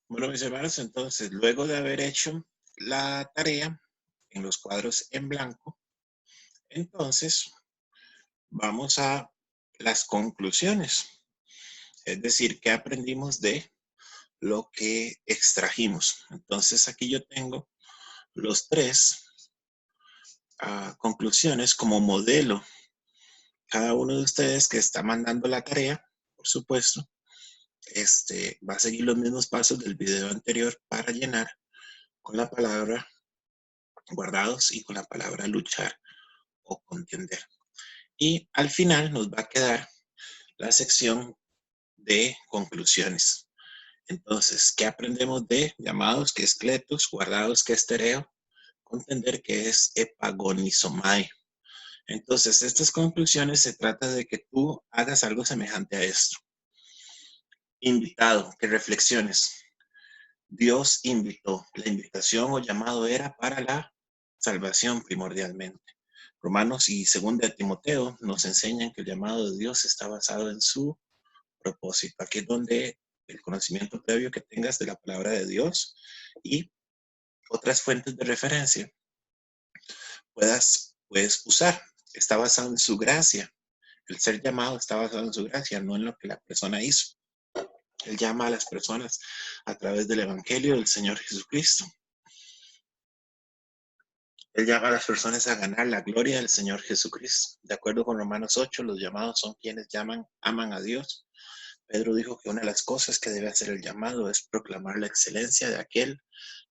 Bueno, mis hermanos, entonces, luego de haber hecho la tarea en los cuadros en blanco, entonces vamos a las conclusiones, es decir, qué aprendimos de lo que extrajimos. Entonces, aquí yo tengo los tres conclusiones como modelo. Cada uno de ustedes que está mandando la tarea, por supuesto, va a seguir los mismos pasos del video anterior para llenar con la palabra guardados y con la palabra luchar o contender. Y al final nos va a quedar la sección de conclusiones. Entonces, ¿qué aprendemos de llamados, que es cletos, guardados, que es tereo, contender, que es epagonizomai? Entonces, estas conclusiones se trata de que tú hagas algo semejante a esto. Invitado, que reflexiones. Dios invitó. La invitación o llamado era para la salvación primordialmente. Romanos y 2 de Timoteo nos enseñan que el llamado de Dios está basado en su propósito. Aquí es donde el conocimiento previo que tengas de la palabra de Dios y otras fuentes de referencia puedes usar. Está basado en su gracia. El ser llamado está basado en su gracia, no en lo que la persona hizo. Él llama a las personas a través del Evangelio del Señor Jesucristo. Él llama a las personas a ganar la gloria del Señor Jesucristo. De acuerdo con Romanos 8, los llamados son quienes aman a Dios. Pedro dijo que una de las cosas que debe hacer el llamado es proclamar la excelencia de aquel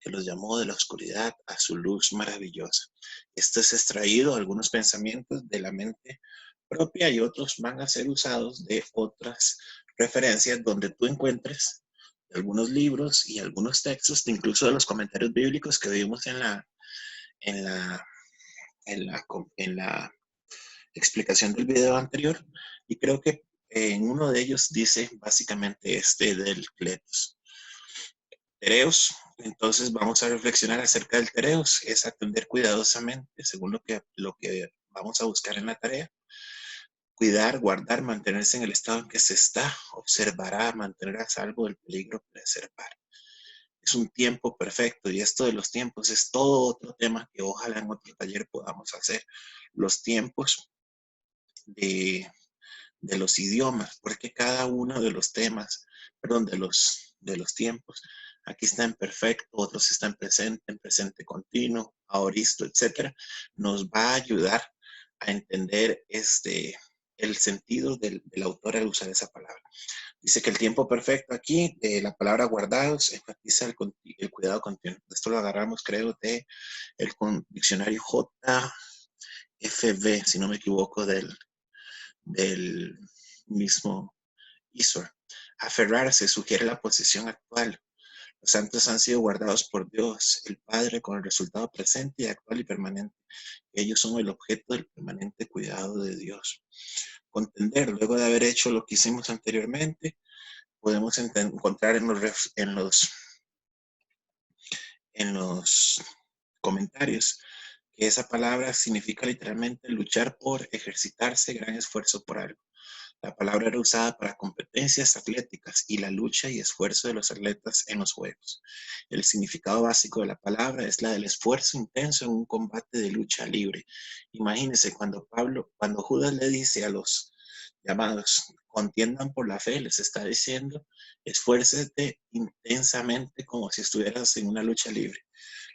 que los llamó de la oscuridad a su luz maravillosa. Esto es extraído, algunos pensamientos de la mente propia y otros van a ser usados de otras referencias donde tú encuentres algunos libros y algunos textos, incluso de los comentarios bíblicos que vimos en la, en la explicación del video anterior, y creo que en uno de ellos dice básicamente del cletos. Tereos, entonces vamos a reflexionar acerca del tereos, es atender cuidadosamente según lo que vamos a buscar en la tarea. Cuidar, guardar, mantenerse en el estado en que se está, observará, mantener a salvo del peligro, preservar. Es un tiempo perfecto y esto de los tiempos es todo otro tema que ojalá en otro taller podamos hacer. Los tiempos de, de los idiomas, porque cada uno de los temas, perdón, de los tiempos, aquí está en perfecto, otros están en presente continuo, aoristo, etcétera, nos va a ayudar a entender el sentido del autor al usar esa palabra. Dice que el tiempo perfecto aquí, la palabra guardados, enfatiza el cuidado continuo. Esto lo agarramos, creo, de el diccionario JFB, si no me equivoco, del mismo Isor. Aferrarse sugiere la posición actual. Los santos han sido guardados por Dios, el Padre, con el resultado presente, actual y permanente. Ellos son el objeto del permanente cuidado de Dios. Contender, luego de haber hecho lo que hicimos anteriormente, podemos encontrar en los comentarios que esa palabra significa literalmente luchar por, ejercitarse, gran esfuerzo por algo. La palabra era usada para competencias atléticas y la lucha y esfuerzo de los atletas en los juegos. El significado básico de la palabra es la del esfuerzo intenso en un combate de lucha libre. Imagínense cuando Judas le dice a los llamados, contiendan por la fe, les está diciendo, esfuércete intensamente como si estuvieras en una lucha libre.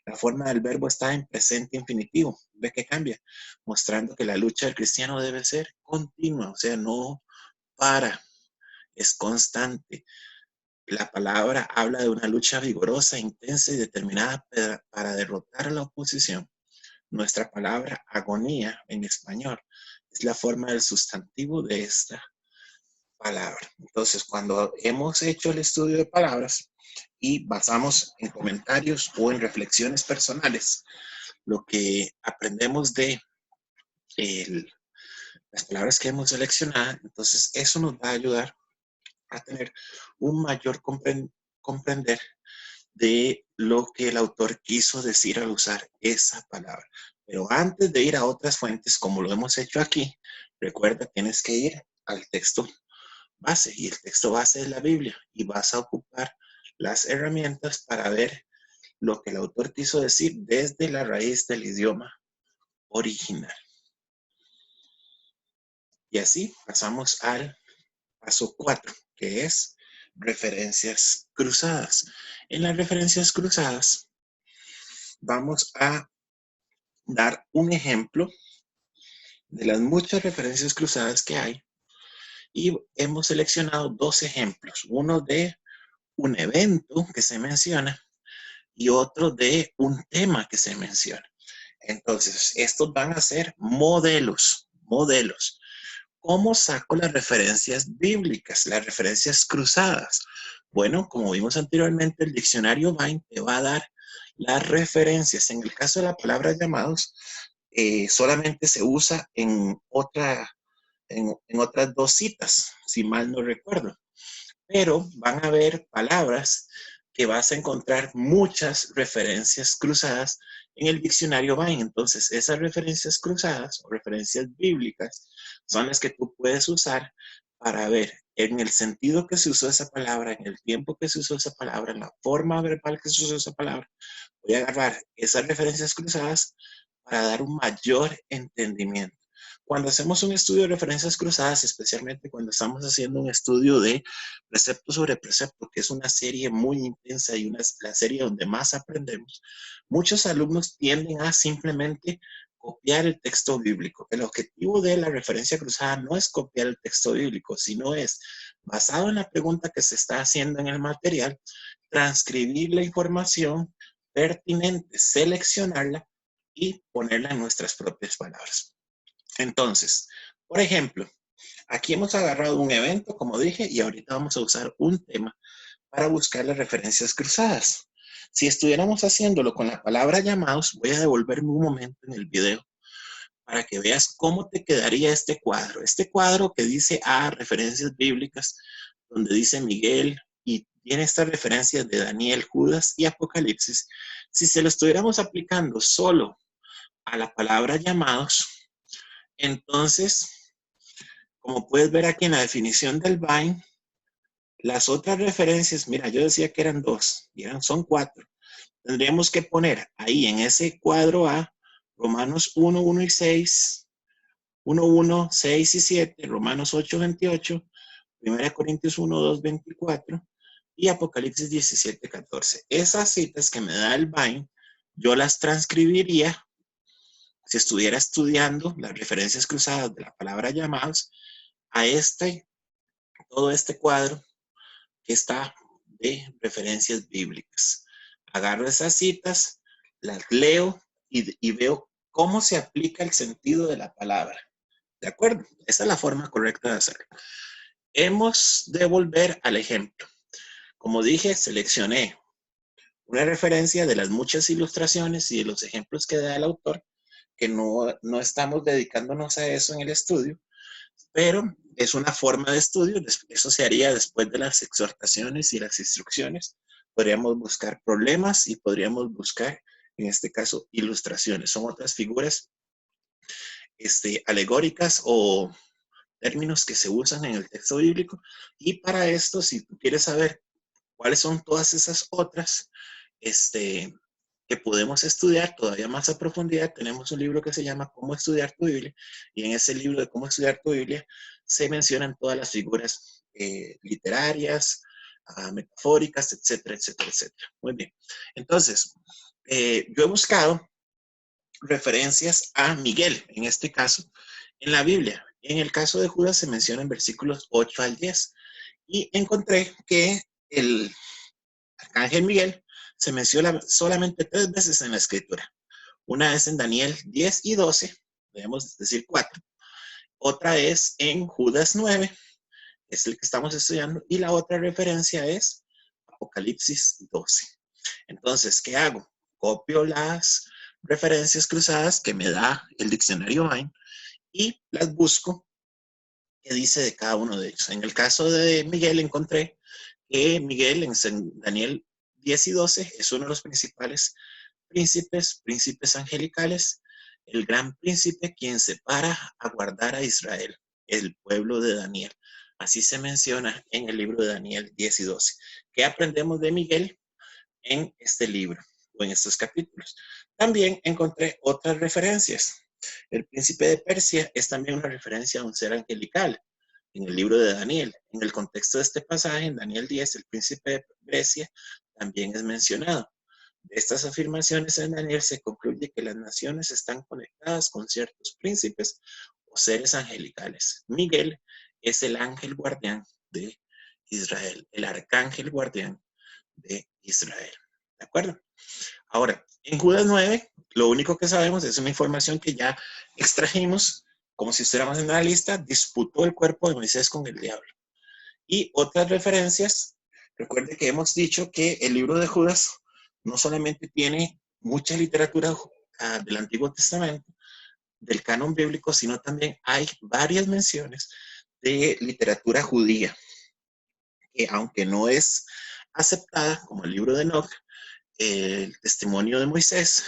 La forma del verbo está en presente infinitivo. ¿Ve que cambia? Mostrando que la lucha del cristiano debe ser continua, o sea, no para, es constante. La palabra habla de una lucha vigorosa, intensa y determinada para derrotar a la oposición. Nuestra palabra agonía en español es la forma del sustantivo de esta palabra. Entonces, cuando hemos hecho el estudio de palabras y basamos en comentarios o en reflexiones personales lo que aprendemos de las palabras que hemos seleccionado, entonces eso nos va a ayudar a tener un mayor comprender de lo que el autor quiso decir al usar esa palabra. Pero antes de ir a otras fuentes, como lo hemos hecho aquí, recuerda, tienes que ir al texto base, y el texto base es la Biblia, y vas a ocupar las herramientas para ver lo que el autor quiso decir desde la raíz del idioma original. Y así pasamos al paso 4, que es referencias cruzadas. En las referencias cruzadas vamos a dar un ejemplo de las muchas referencias cruzadas que hay y hemos seleccionado dos ejemplos, uno de un evento que se menciona y otro de un tema que se menciona. Entonces, estos van a ser modelos. ¿Cómo saco las referencias bíblicas, las referencias cruzadas? Bueno, como vimos anteriormente, el diccionario Vine te va a dar las referencias. En el caso de la palabra llamados, solamente se usa en otras dos citas, si mal no recuerdo. Pero van a haber palabras que vas a encontrar muchas referencias cruzadas en el diccionario Vine. Entonces, esas referencias cruzadas o referencias bíblicas son las que tú puedes usar para ver en el sentido que se usó esa palabra, en el tiempo que se usó esa palabra, en la forma verbal que se usó esa palabra. Voy a agarrar esas referencias cruzadas para dar un mayor entendimiento. Cuando hacemos un estudio de referencias cruzadas, especialmente cuando estamos haciendo un estudio de precepto sobre precepto, que es una serie muy intensa y la serie donde más aprendemos, muchos alumnos tienden a simplemente copiar el texto bíblico. El objetivo de la referencia cruzada no es copiar el texto bíblico, sino es, basado en la pregunta que se está haciendo en el material, transcribir la información pertinente, seleccionarla y ponerla en nuestras propias palabras. Entonces, por ejemplo, aquí hemos agarrado un evento, como dije, y ahorita vamos a usar un tema para buscar las referencias cruzadas. Si estuviéramos haciéndolo con la palabra llamados, voy a devolverme un momento en el video para que veas cómo te quedaría este cuadro. Este cuadro que dice referencias bíblicas, donde dice Miguel y tiene estas referencias de Daniel, Judas y Apocalipsis. Si se lo estuviéramos aplicando solo a la palabra llamados, entonces, como puedes ver aquí en la definición del Vine, las otras referencias, mira, yo decía que eran dos, y son cuatro. Tendríamos que poner ahí en ese cuadro A, Romanos 1, 1 y 6, 1, 1, 6 y 7, Romanos 8, 28, 1 Corintios 1, 2, 24 y Apocalipsis 17, 14. Esas citas que me da el Vine, yo las transcribiría si estuviera estudiando las referencias cruzadas de la palabra llamados a todo este cuadro que está de referencias bíblicas. Agarro esas citas, las leo y veo cómo se aplica el sentido de la palabra. ¿De acuerdo? Esa es la forma correcta de hacerlo. Hemos de volver al ejemplo. Como dije, seleccioné una referencia de las muchas ilustraciones y de los ejemplos que da el autor, que no estamos dedicándonos a eso en el estudio, pero es una forma de estudio. Eso se haría después de las exhortaciones y las instrucciones. Podríamos buscar problemas y podríamos buscar, en este caso, ilustraciones. Son otras figuras alegóricas o términos que se usan en el texto bíblico. Y para esto, si tú quieres saber cuáles son todas esas otras que podemos estudiar todavía más a profundidad, tenemos un libro que se llama Cómo estudiar tu Biblia, y en ese libro de Cómo estudiar tu Biblia se mencionan todas las figuras literarias, metafóricas, etcétera, etcétera, etcétera. Muy bien. Entonces, yo he buscado referencias a Miguel, en este caso, en la Biblia. En el caso de Judas se menciona en versículos 8 al 10, y encontré que el arcángel Miguel se menciona solamente 3 veces en la escritura. Una es en Daniel 10 y 12, debemos decir 4. Otra es en Judas 9, es el que estamos estudiando, y la otra referencia es Apocalipsis 12. Entonces, ¿qué hago? Copio las referencias cruzadas que me da el diccionario Vine y las busco qué dice de cada uno de ellos. En el caso de Miguel encontré que Miguel en Daniel 10 y 12 es uno de los principales príncipes angelicales, el gran príncipe quien se para a guardar a Israel, el pueblo de Daniel. Así se menciona en el libro de Daniel 10 y 12. ¿Qué aprendemos de Miguel en este libro o en estos capítulos? También encontré otras referencias. El príncipe de Persia es también una referencia a un ser angelical en el libro de Daniel. En el contexto de este pasaje, en Daniel 10, el príncipe de Persia también es mencionado. De estas afirmaciones en Daniel se concluye que las naciones están conectadas con ciertos príncipes o seres angelicales. Miguel es el ángel guardián de Israel, el arcángel guardián de Israel. ¿De acuerdo? Ahora, en Judas 9, lo único que sabemos es una información que ya extrajimos, como si estuviéramos en una lista, disputó el cuerpo de Moisés con el diablo. Y otras referencias, recuerde que hemos dicho que el libro de Judas no solamente tiene mucha literatura del Antiguo Testamento, del canon bíblico, sino también hay varias menciones de literatura judía, que aunque no es aceptada como el libro de Enoch, el testimonio de Moisés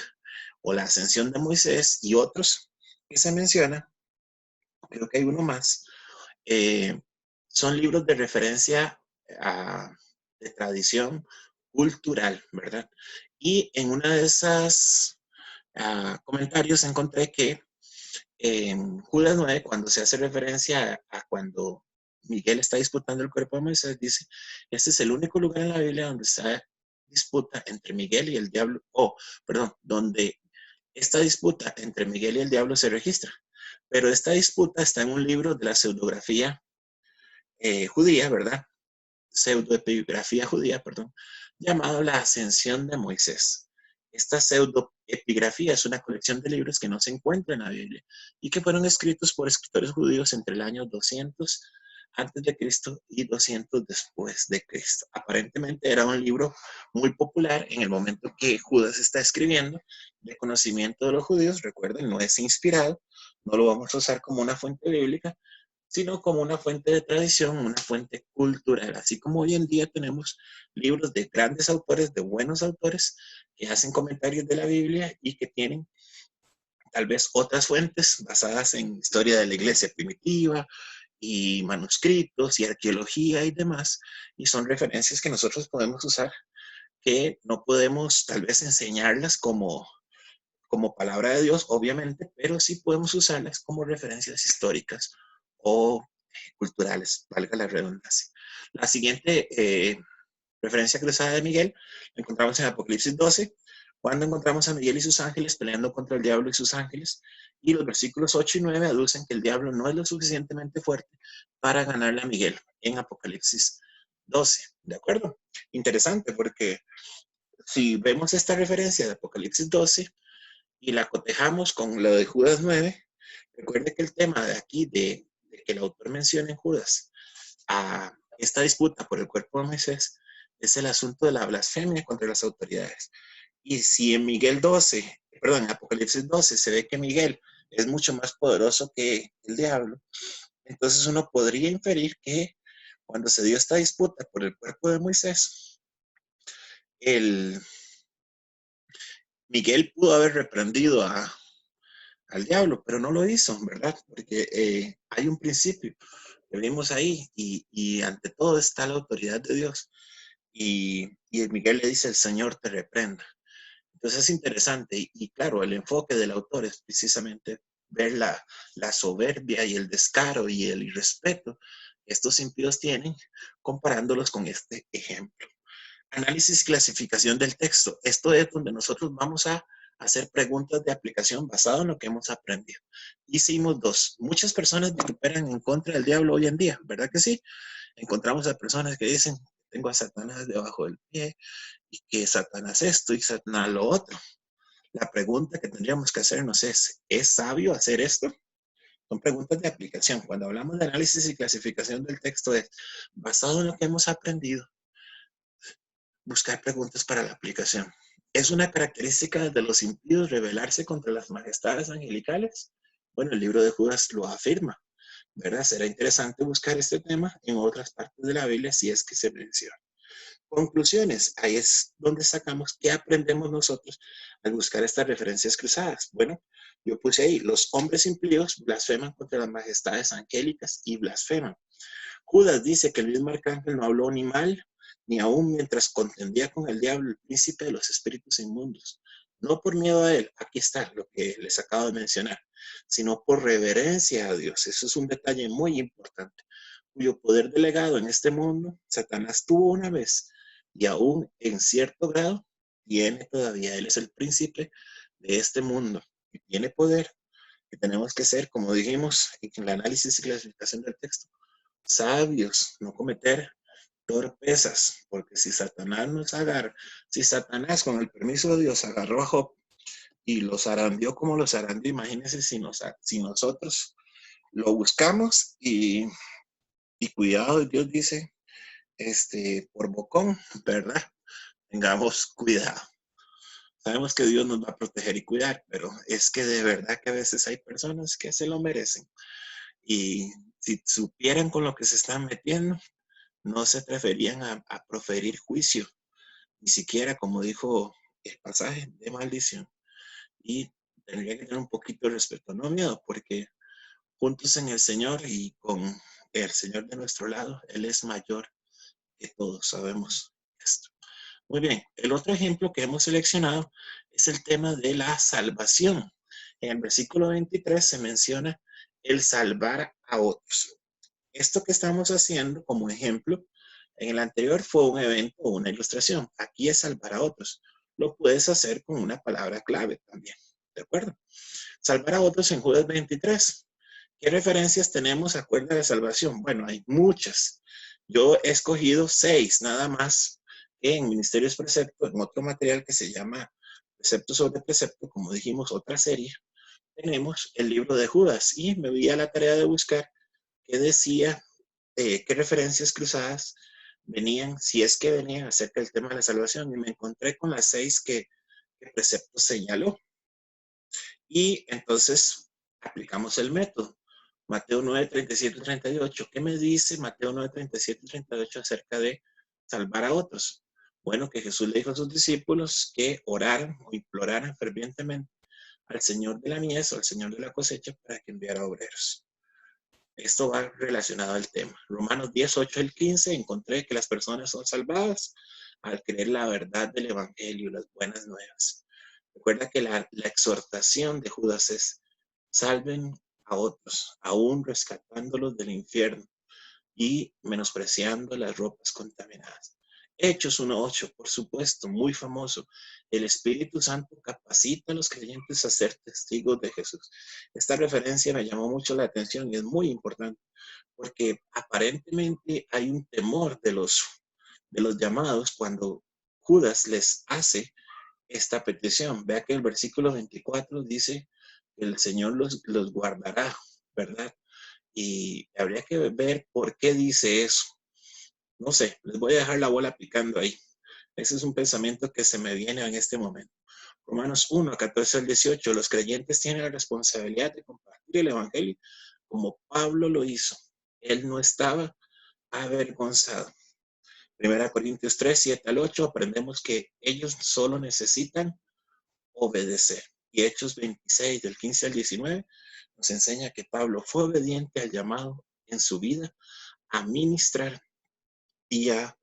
o la ascensión de Moisés y otros que se mencionan, creo que hay uno más, eh, son libros de referencia de tradición cultural, ¿verdad? Y en una de esas comentarios encontré que en Judas 9, cuando se hace referencia a cuando Miguel está disputando el cuerpo de Moisés, dice, este es el único lugar en la Biblia donde está disputa entre Miguel y el diablo, perdón, donde esta disputa entre Miguel y el diablo se registra. Pero esta disputa está en un libro de la pseudografía judía, ¿verdad? Pseudoepigrafía judía, perdón, llamado La Ascensión de Moisés. Esta pseudoepigrafía es una colección de libros que no se encuentra en la Biblia y que fueron escritos por escritores judíos entre el año 200 antes de Cristo y 200 después de Cristo. Aparentemente era un libro muy popular en el momento que Judas está escribiendo, de conocimiento de los judíos. Recuerden, no es inspirado, no lo vamos a usar como una fuente bíblica, sino como una fuente de tradición, una fuente cultural. Así como hoy en día tenemos libros de grandes autores, de buenos autores, que hacen comentarios de la Biblia y que tienen tal vez otras fuentes basadas en historia de la iglesia primitiva y manuscritos y arqueología y demás, y son referencias que nosotros podemos usar, que no podemos tal vez enseñarlas como palabra de Dios, obviamente, pero sí podemos usarlas como referencias históricas o culturales, valga la redundancia. La siguiente referencia cruzada de Miguel la encontramos en Apocalipsis 12, cuando encontramos a Miguel y sus ángeles peleando contra el diablo y sus ángeles, y los versículos 8 y 9 aducen que el diablo no es lo suficientemente fuerte para ganarle a Miguel en Apocalipsis 12, ¿de acuerdo? Interesante, porque si vemos esta referencia de Apocalipsis 12 y la cotejamos con lo de Judas 9, recuerde que el tema de aquí, de que el autor menciona en Judas a esta disputa por el cuerpo de Moisés, es el asunto de la blasfemia contra las autoridades. Y si en Miguel 12, perdón, en Apocalipsis 12 se ve que Miguel es mucho más poderoso que el diablo, entonces uno podría inferir que cuando se dio esta disputa por el cuerpo de Moisés, el Miguel pudo haber reprendido al diablo, pero no lo hizo, ¿verdad? Porque hay un principio que vimos ahí y ante todo está la autoridad de Dios. Y Miguel le dice, el Señor te reprenda. Entonces es interesante y claro, el enfoque del autor es precisamente ver la soberbia y el descaro y el irrespeto que estos impíos tienen comparándolos con este ejemplo. Análisis y clasificación del texto. Esto es donde nosotros vamos a hacer preguntas de aplicación basado en lo que hemos aprendido. Hicimos dos. Muchas personas vituperan en contra del diablo hoy en día, ¿verdad que sí? Encontramos a personas que dicen, tengo a Satanás debajo del pie y que Satanás esto y Satanás lo otro. La pregunta que tendríamos que hacernos ¿es sabio hacer esto? Son preguntas de aplicación. Cuando hablamos de análisis y clasificación del texto es basado en lo que hemos aprendido, buscar preguntas para la aplicación. ¿Es una característica de los impíos rebelarse contra las majestades angelicales? Bueno, el libro de Judas lo afirma, ¿verdad? Será interesante buscar este tema en otras partes de la Biblia si es que se menciona. Conclusiones, ahí es donde sacamos qué aprendemos nosotros al buscar estas referencias cruzadas. Bueno, yo puse ahí, los hombres impíos blasfeman contra las majestades angélicas y blasfeman. Judas dice que el mismo arcángel no habló ni mal, ni aún mientras contendía con el diablo, el príncipe de los espíritus inmundos. No por miedo a él, aquí está lo que les acabo de mencionar, sino por reverencia a Dios. Eso es un detalle muy importante, cuyo poder delegado en este mundo, Satanás tuvo una vez y aún en cierto grado tiene todavía. Él es el príncipe de este mundo y tiene poder, que tenemos que ser, como dijimos en el análisis y clasificación del texto, sabios, no cometer torpezas, porque si Satanás nos agarra, si Satanás con el permiso de Dios agarró a Job y los zarandeó como los zarandeó, imagínense si nosotros lo buscamos y cuidado, Dios dice, por bocón, ¿verdad? Tengamos cuidado. Sabemos que Dios nos va a proteger y cuidar, pero es que de verdad que a veces hay personas que se lo merecen. Y si supieran con lo que se están metiendo, no se atreverían a proferir juicio, ni siquiera, como dijo el pasaje, de maldición. Y tendría que tener un poquito de respeto, no miedo, porque juntos en el Señor y con el Señor de nuestro lado, Él es mayor que todos, sabemos esto. Muy bien, el otro ejemplo que hemos seleccionado es el tema de la salvación. En el versículo 23 se menciona el salvar a otros. Esto que estamos haciendo como ejemplo, en el anterior fue un evento o una ilustración. Aquí es salvar a otros. Lo puedes hacer con una palabra clave también. ¿De acuerdo? Salvar a otros en Judas 23. ¿Qué referencias tenemos acerca de la salvación? Bueno, hay muchas. Yo he escogido 6 nada más en Ministerios Precepto, en otro material que se llama Precepto sobre Precepto, como dijimos, otra serie. Tenemos el libro de Judas y me di a la tarea de buscar qué decía, qué referencias cruzadas venían, si es que venían acerca del tema de la salvación. Y me encontré con las 6 que Precepto señaló. Y entonces aplicamos el método. Mateo 9, 37 y 38. ¿Qué me dice Mateo 9, 37 y 38 acerca de salvar a otros? Bueno, que Jesús le dijo a sus discípulos que oraran o imploraran fervientemente al Señor de la mies o al Señor de la cosecha para que enviara obreros. Esto va relacionado al tema. Romanos 10, 8 al 15, encontré que las personas son salvadas al creer la verdad del Evangelio, las buenas nuevas. Recuerda que la exhortación de Judas es, salven a otros, aún rescatándolos del infierno y menospreciando las ropas contaminadas. Hechos 1:8, por supuesto, muy famoso. El Espíritu Santo capacita a los creyentes a ser testigos de Jesús. Esta referencia me llamó mucho la atención y es muy importante porque aparentemente hay un temor de los llamados cuando Judas les hace esta petición. Vea que el versículo 24 dice que el Señor los guardará, ¿verdad? Y habría que ver por qué dice eso. No sé, les voy a dejar la bola picando ahí. Ese es un pensamiento que se me viene en este momento. Romanos 1, 14 al 18. Los creyentes tienen la responsabilidad de compartir el Evangelio como Pablo lo hizo. Él no estaba avergonzado. 1 Corintios 3, 7 al 8. Aprendemos que ellos solo necesitan obedecer. Y Hechos 26, del 15 al 19, nos enseña que Pablo fue obediente al llamado en su vida a ministrar y a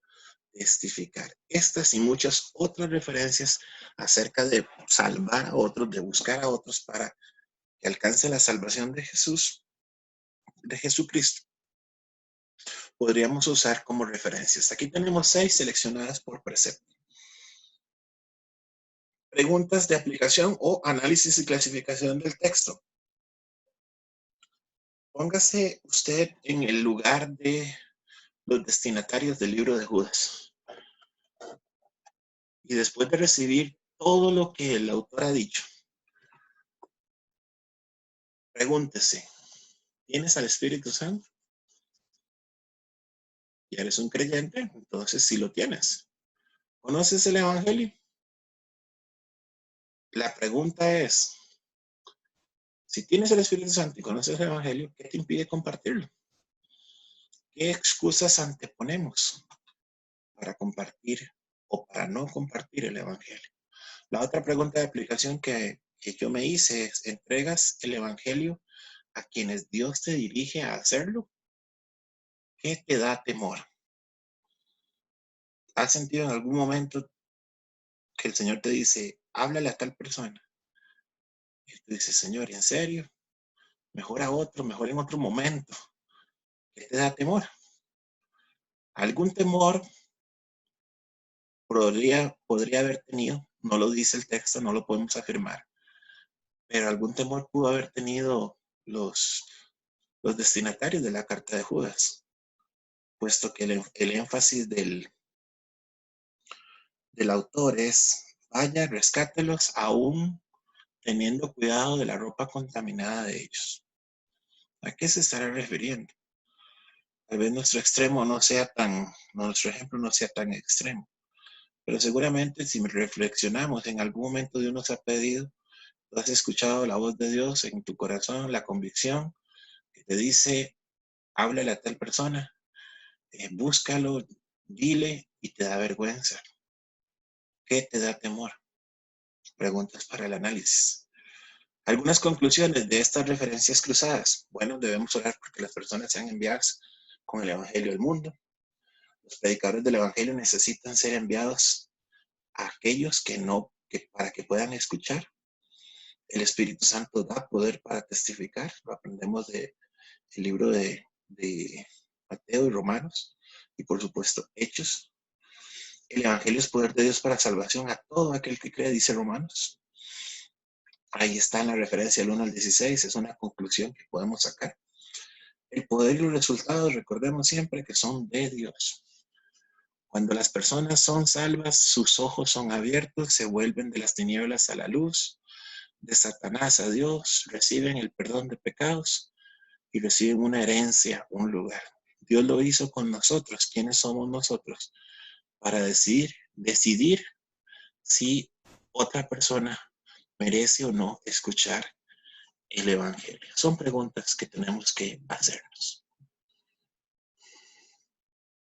testificar. Estas y muchas otras referencias acerca de salvar a otros, de buscar a otros para que alcance la salvación de Jesús, de Jesucristo, podríamos usar como referencias. Aquí tenemos 6 seleccionadas por precepto. Preguntas de aplicación o análisis y clasificación del texto. Póngase usted en el lugar de los destinatarios del libro de Judas. Y después de recibir todo lo que el autor ha dicho, pregúntese, ¿tienes al Espíritu Santo? ¿Ya eres un creyente? Entonces sí lo tienes. ¿Conoces el Evangelio? La pregunta es, si tienes el Espíritu Santo y conoces el Evangelio, ¿qué te impide compartirlo? ¿Qué excusas anteponemos para compartir o para no compartir el Evangelio? La otra pregunta de aplicación que yo me hice es, ¿entregas el Evangelio a quienes Dios te dirige a hacerlo? ¿Qué te da temor? ¿Has sentido en algún momento que el Señor te dice, háblale a tal persona? Y tú dices, Señor, ¿en serio? Mejor a otro, mejor en otro momento. ¿Qué te da temor? Algún temor podría haber tenido, no lo dice el texto, no lo podemos afirmar, pero algún temor pudo haber tenido los, los destinatarios de la carta de Judas, puesto que el énfasis del autor es, vaya, rescátelos aún teniendo cuidado de la ropa contaminada de ellos. ¿A qué se estará refiriendo? Tal vez nuestro ejemplo no sea tan extremo, pero seguramente si reflexionamos en algún momento Dios nos ha pedido, tú has escuchado la voz de Dios en tu corazón, la convicción que te dice, háblale a tal persona, búscalo, dile y te da vergüenza. ¿Qué te da temor? Preguntas para el análisis. Algunas conclusiones de estas referencias cruzadas. Bueno, debemos orar porque las personas sean enviadas con el Evangelio al mundo. Los predicadores del Evangelio necesitan ser enviados a aquellos para que puedan escuchar. El Espíritu Santo da poder para testificar. Lo aprendemos del libro de Mateo y Romanos. Y por supuesto, Hechos. El Evangelio es poder de Dios para salvación a todo aquel que cree, dice Romanos. Ahí está en la referencia del 1 al 16. Es una conclusión que podemos sacar. El poder y los resultados, recordemos siempre que son de Dios. Cuando las personas son salvas, sus ojos son abiertos, se vuelven de las tinieblas a la luz, de Satanás a Dios, reciben el perdón de pecados y reciben una herencia, un lugar. Dios lo hizo con nosotros. ¿Quiénes somos nosotros? Para decidir si otra persona merece o no escuchar el Evangelio. Son preguntas que tenemos que hacernos.